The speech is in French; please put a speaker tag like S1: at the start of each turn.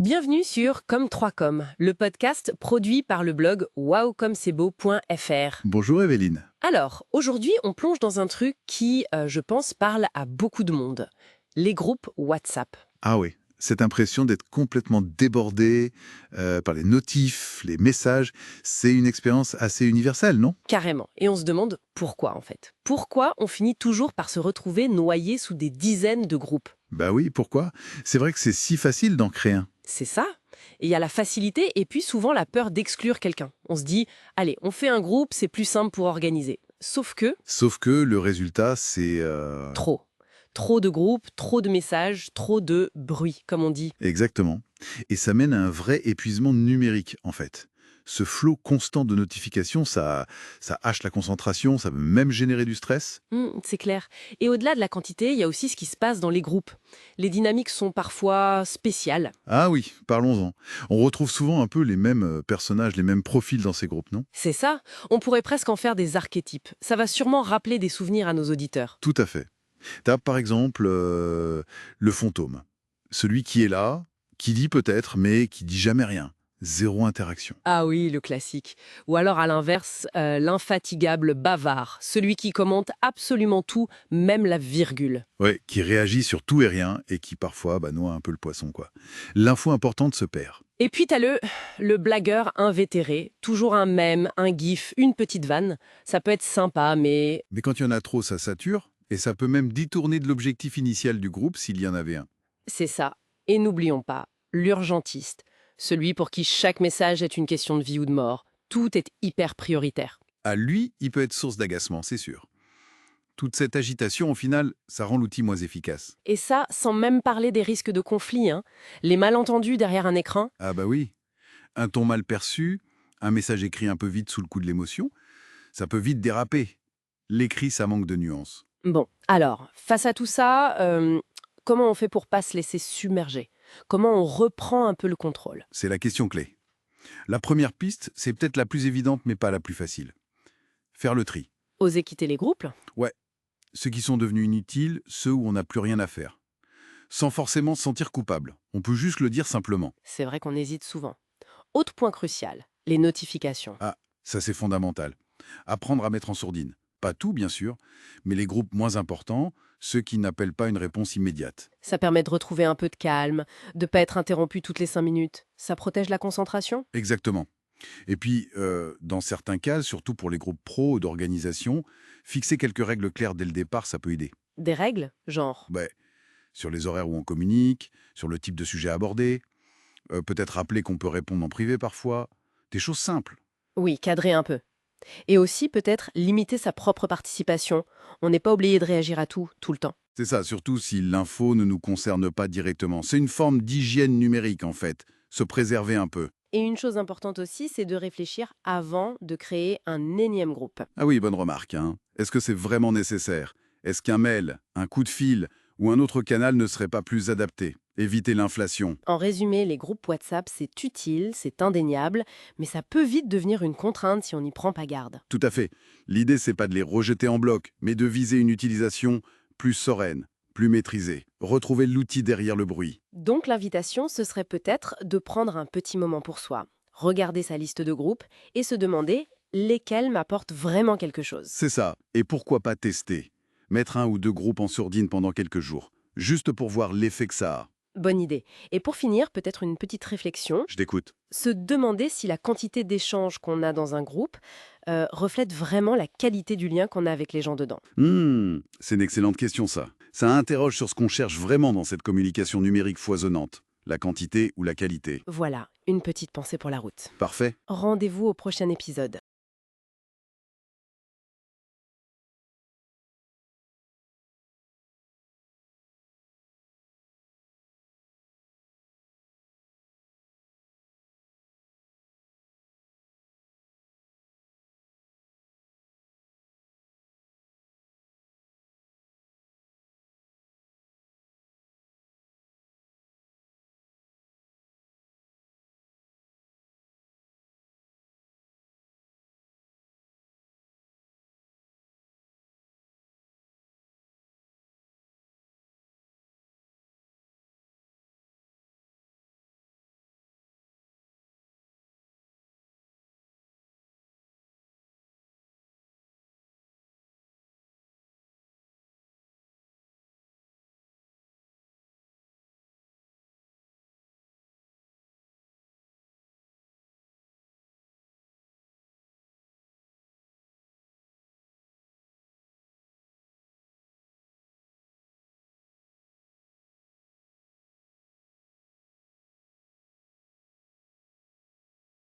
S1: Bienvenue sur Comme3Com, le podcast produit par le blog wowcomcestbeau.fr.
S2: Bonjour Evelyne.
S1: Alors, aujourd'hui, on plonge dans un truc qui, je pense, parle à beaucoup de monde. Les groupes WhatsApp.
S2: Ah oui, cette impression d'être complètement débordé par les notifs, les messages, c'est une expérience assez universelle, non?
S1: Carrément. Et on se demande pourquoi, en fait. Pourquoi on finit toujours par se retrouver noyé sous des dizaines de groupes?
S2: Bah oui, pourquoi? C'est vrai que c'est si facile d'en créer un.
S1: C'est ça. Et il y a la facilité et puis souvent la peur d'exclure quelqu'un. On se dit, allez, on fait un groupe, c'est plus simple pour organiser.
S2: Sauf que le résultat, c'est...
S1: Trop. Trop de groupes, trop de messages, trop de bruit, comme on dit.
S2: Exactement. Et ça mène à un vrai épuisement numérique, en fait. Ce flot constant de notifications, ça hache la concentration, ça peut même générer du stress.
S1: C'est clair. Et au-delà de la quantité, il y a aussi ce qui se passe dans les groupes. Les dynamiques sont parfois spéciales.
S2: Ah oui, parlons-en. On retrouve souvent un peu les mêmes personnages, les mêmes profils dans ces groupes, non?
S1: C'est ça. On pourrait presque en faire des archétypes. Ça va sûrement rappeler des souvenirs à nos auditeurs.
S2: Tout à fait. Tu as par exemple le fantôme. Celui qui est là, qui dit peut-être, mais qui dit jamais rien. Zéro interaction.
S1: Ah oui, le classique. Ou alors à l'inverse, l'infatigable bavard. Celui qui commente absolument tout, même la virgule.
S2: Ouais, qui réagit sur tout et rien et qui parfois noie un peu le poisson, quoi. L'info importante se perd.
S1: Et puis t'as le blagueur invétéré, toujours un mème, un gif, une petite vanne. Ça peut être sympa, mais
S2: Mais quand il y en a trop, ça sature et ça peut même détourner de l'objectif initial du groupe s'il y en avait un.
S1: c'est ça. Et n'oublions pas, l'urgentiste, celui pour qui chaque message est une question de vie ou de mort. Tout est hyper prioritaire.
S2: À lui, il peut être source d'agacement, c'est sûr. Toute cette agitation, au final, ça rend l'outil moins efficace.
S1: Et ça, sans même parler des risques de conflit, hein. Les malentendus derrière un écran.
S2: Ah bah oui, un ton mal perçu, un message écrit un peu vite sous le coup de l'émotion, ça peut vite déraper. L'écrit, ça manque de nuances.
S1: Bon, alors, face à tout ça, comment on fait pour pas se laisser submerger? Comment on reprend un peu le contrôle?
S2: C'est la question clé. La première piste, c'est peut-être la plus évidente, mais pas la plus facile. Faire le tri.
S1: Oser quitter les groupes?
S2: Ouais, ceux qui sont devenus inutiles, ceux où on n'a plus rien à faire. Sans forcément se sentir coupable. On peut juste le dire simplement.
S1: C'est vrai qu'on hésite souvent. Autre point crucial, les notifications.
S2: Ah, ça c'est fondamental. Apprendre à mettre en sourdine. Pas tout, bien sûr, mais les groupes moins importants, ceux qui n'appellent pas une réponse immédiate.
S1: Ça permet de retrouver un peu de calme, de pas être interrompu toutes les 5 minutes. Ça protège la concentration?
S2: Exactement. Et puis, dans certains cas, surtout pour les groupes pro ou d'organisation, fixer quelques règles claires dès le départ, ça peut aider.
S1: Des règles? Genre?
S2: Ben, sur les horaires où on communique, sur le type de sujet abordé, peut-être rappeler qu'on peut répondre en privé parfois, des choses simples.
S1: Oui, cadrer un peu. Et aussi peut-être limiter sa propre participation. On n'est pas obligé de réagir à tout, tout le temps.
S2: C'est ça, surtout si l'info ne nous concerne pas directement. C'est une forme d'hygiène numérique, en fait, se préserver un peu.
S1: Et une chose importante aussi, c'est de réfléchir avant de créer un énième groupe.
S2: Ah oui, bonne remarque, hein. Est-ce que c'est vraiment nécessaire? Est-ce qu'un mail, un coup de fil ou un autre canal ne serait pas plus adapté? Éviter l'inflation.
S1: En résumé, les groupes WhatsApp, c'est utile, c'est indéniable, mais ça peut vite devenir une contrainte si on n'y prend pas garde.
S2: Tout à fait. L'idée, c'est pas de les rejeter en bloc, mais de viser une utilisation plus sereine, plus maîtrisée. Retrouver l'outil derrière le bruit.
S1: Donc l'invitation, ce serait peut-être de prendre un petit moment pour soi, regarder sa liste de groupes et se demander lesquels m'apportent vraiment quelque chose.
S2: C'est ça. Et pourquoi pas tester? Mettre un ou deux groupes en sourdine pendant quelques jours, juste pour voir l'effet que ça a.
S1: Bonne idée. Et pour finir, peut-être une petite réflexion,
S2: Je t'écoute.
S1: se demander si la quantité d'échanges qu'on a dans un groupe reflète vraiment la qualité du lien qu'on a avec les gens dedans.
S2: C'est une excellente question, ça. Ça interroge sur ce qu'on cherche vraiment dans cette communication numérique foisonnante. La quantité ou la qualité.
S1: Voilà, une petite pensée pour la route.
S2: Parfait.
S1: Rendez-vous au prochain épisode.